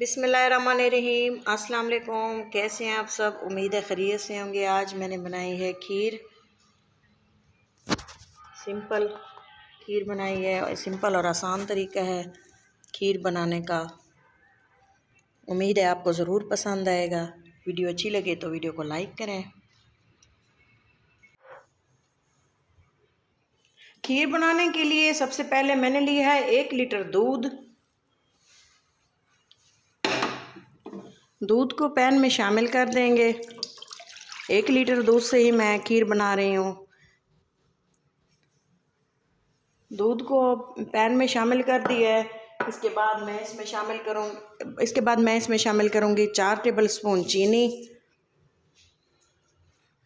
बिस्मिल्लाहिर्रहमानिर्रहीम। अस्सलाम वालेकुम। कैसे हैं आप सब? उम्मीद है खैरियत से होंगे। आज मैंने बनाई है खीर। सिंपल खीर बनाई है और सिंपल और आसान तरीका है खीर बनाने का। उम्मीद है आपको ज़रूर पसंद आएगा। वीडियो अच्छी लगे तो वीडियो को लाइक करें। खीर बनाने के लिए सबसे पहले मैंने लिया है 1 लीटर दूध। दूध को पैन में शामिल कर देंगे। 1 लीटर दूध से ही मैं खीर बना रही हूँ। दूध को पैन में शामिल कर दिया है। इसके बाद मैं इसमें शामिल करूँगी 4 टेबल स्पून चीनी।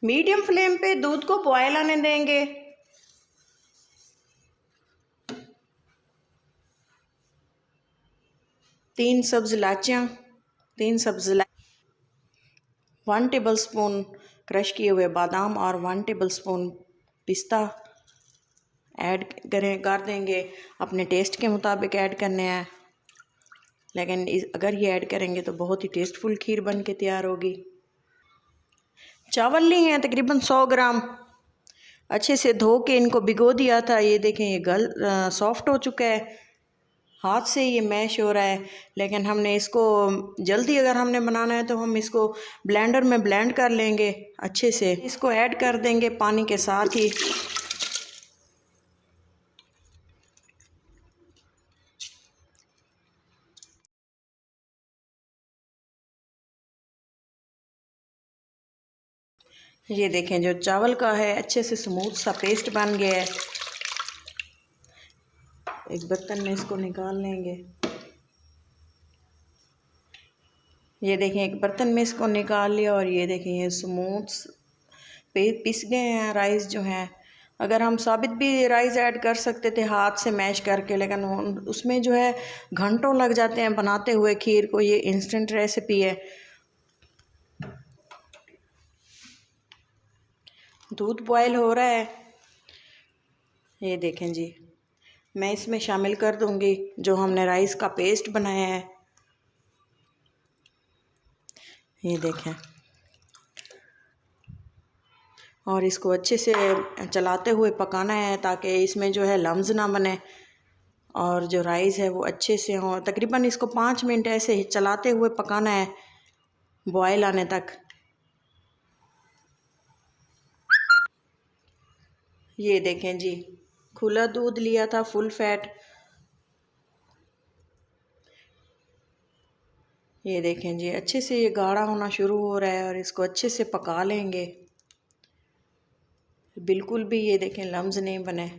मीडियम फ्लेम पे दूध को बॉयल आने देंगे। तीन सब्ज इलायचियाँ 1 टेबल स्पून क्रश किए हुए बादाम और 1 टेबल स्पून पिस्ता ऐड कर देंगे। अपने टेस्ट के मुताबिक ऐड करने हैं, लेकिन अगर ये ऐड करेंगे तो बहुत ही टेस्टफुल खीर बन के तैयार होगी। चावल लिए हैं तकरीबन 100 ग्राम। अच्छे से धो के इनको भिगो दिया था। ये देखें, ये सॉफ्ट हो चुका है। हाथ से ये मैश हो रहा है, लेकिन हमने इसको जल्दी अगर हमने बनाना है तो हम इसको ब्लेंडर में ब्लेंड कर लेंगे। अच्छे से इसको ऐड कर देंगे पानी के साथ ही। ये देखें, जो चावल का है अच्छे से स्मूथ सा पेस्ट बन गया है। एक बर्तन में इसको निकाल लेंगे। ये देखें, एक बर्तन में इसको निकाल लिया और ये देखें, ये स्मूथ पिस गए हैं राइस जो हैं। अगर हम साबित भी राइस ऐड कर सकते थे हाथ से मैश करके, लेकिन उसमें जो है घंटों लग जाते हैं बनाते हुए खीर को। ये इंस्टेंट रेसिपी है। दूध बॉयल हो रहा है। ये देखें जी, मैं इसमें शामिल कर दूंगी जो हमने राइस का पेस्ट बनाया है। ये देखें, और इसको अच्छे से चलाते हुए पकाना है ताकि इसमें जो है लम्स ना बने और जो राइस है वो अच्छे से हो। तकरीबन इसको 5 मिनट ऐसे ही चलाते हुए पकाना है, बॉयल आने तक। ये देखें जी, खुला दूध लिया था, फुल फैट। ये देखें जी, अच्छे से ये गाढ़ा होना शुरू हो रहा है और इसको अच्छे से पका लेंगे। बिल्कुल भी ये देखें लम्स नहीं बने।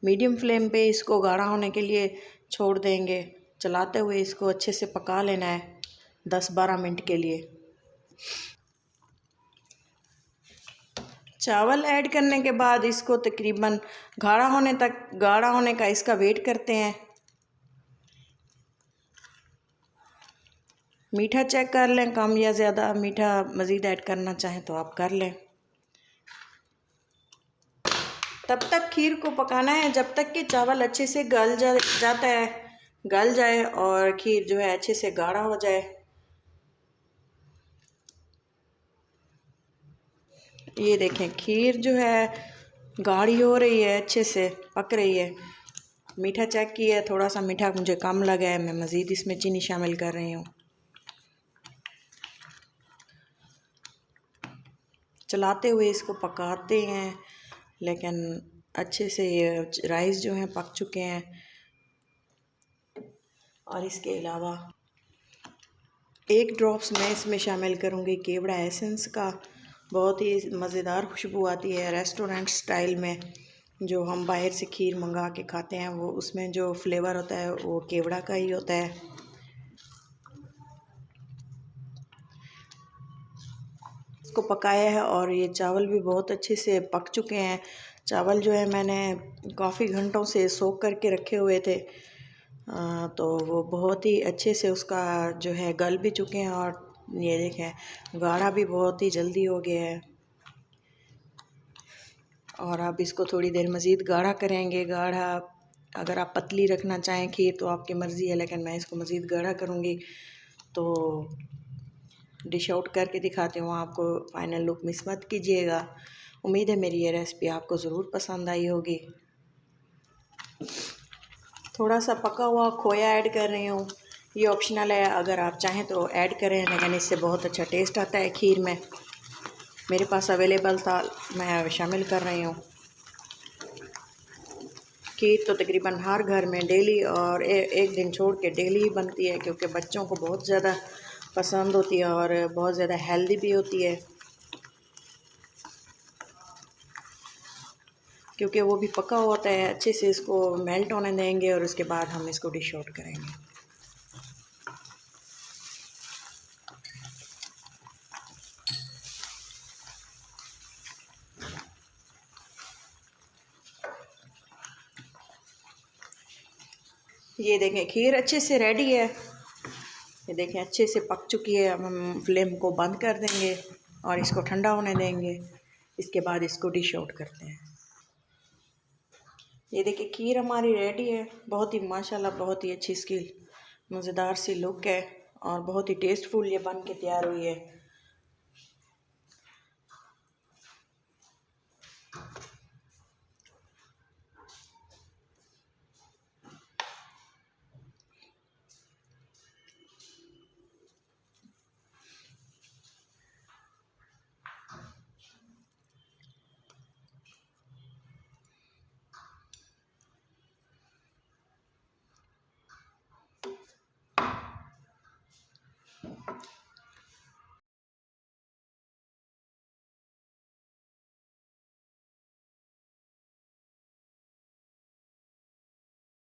मीडियम फ्लेम पे इसको गाढ़ा होने के लिए छोड़ देंगे। चलाते हुए इसको अच्छे से पका लेना है 10-12 मिनट के लिए। चावल ऐड करने के बाद इसको तकरीबन गाढ़ा होने का इसका वेट करते हैं। मीठा चेक कर लें, कम या ज़्यादा मीठा मज़ीद ऐड करना चाहें तो आप कर लें। तब तक खीर को पकाना है जब तक कि चावल अच्छे से गल जाए और खीर जो है अच्छे से गाढ़ा हो जाए। ये देखें, खीर जो है गाढ़ी हो रही है, अच्छे से पक रही है। मीठा चेक किया है, थोड़ा सा मीठा मुझे कम लगा है। मैं मज़ीद इसमें चीनी शामिल कर रही हूँ। चलाते हुए इसको पकाते हैं, लेकिन अच्छे से ये राइस जो हैं पक चुके हैं। और इसके अलावा 1 ड्रॉप्स मैं इसमें शामिल करूँगी केवड़ा एसेंस का। बहुत ही मज़ेदार खुशबू आती है रेस्टोरेंट स्टाइल में। जो हम बाहर से खीर मंगा के खाते हैं वो उसमें जो फ्लेवर होता है वो केवड़ा का ही होता है। इसको पकाया है और ये चावल भी बहुत अच्छे से पक चुके हैं। चावल जो है मैंने काफ़ी घंटों से सोख करके रखे हुए थे, तो वो बहुत ही अच्छे से उसका जो है गल भी चुके हैं। और ये देखें, गाढ़ा भी बहुत ही जल्दी हो गया है। और अब इसको थोड़ी देर मज़ीद गाढ़ा करेंगे। गाढ़ा अगर आप पतली रखना चाहें खीर तो आपकी मर्ज़ी है, लेकिन मैं इसको मज़ीद गाढ़ा करूँगी। तो डिश आउट करके दिखाती हूँ आपको, फ़ाइनल लुक मिस मत कीजिएगा। उम्मीद है मेरी ये रेसिपी आपको ज़रूर पसंद आई होगी। थोड़ा सा पका हुआ खोया ऐड कर रही हूँ, ये ऑप्शनल है, अगर आप चाहें तो ऐड करें, लेकिन इससे बहुत अच्छा टेस्ट आता है खीर में। मेरे पास अवेलेबल था, मैं शामिल कर रही हूँ। खीर तो तकरीबन हर घर में डेली और एक दिन छोड़ के डेली ही बनती है, क्योंकि बच्चों को बहुत ज़्यादा पसंद होती है और बहुत ज़्यादा हेल्दी भी होती है, क्योंकि वो भी पका होता है। अच्छे से इसको मेल्ट होने देंगे और उसके बाद हम इसको डिश आउट करेंगे। ये देखें खीर अच्छे से रेडी है, ये देखें अच्छे से पक चुकी है। अब हम फ्लेम को बंद कर देंगे और इसको ठंडा होने देंगे। इसके बाद इसको डिश आउट करते हैं। ये देखिए खीर हमारी रेडी है, बहुत ही माशाल्लाह बहुत ही अच्छी इसकी मज़ेदार सी लुक है और बहुत ही टेस्टफुल ये बन के तैयार हुई है।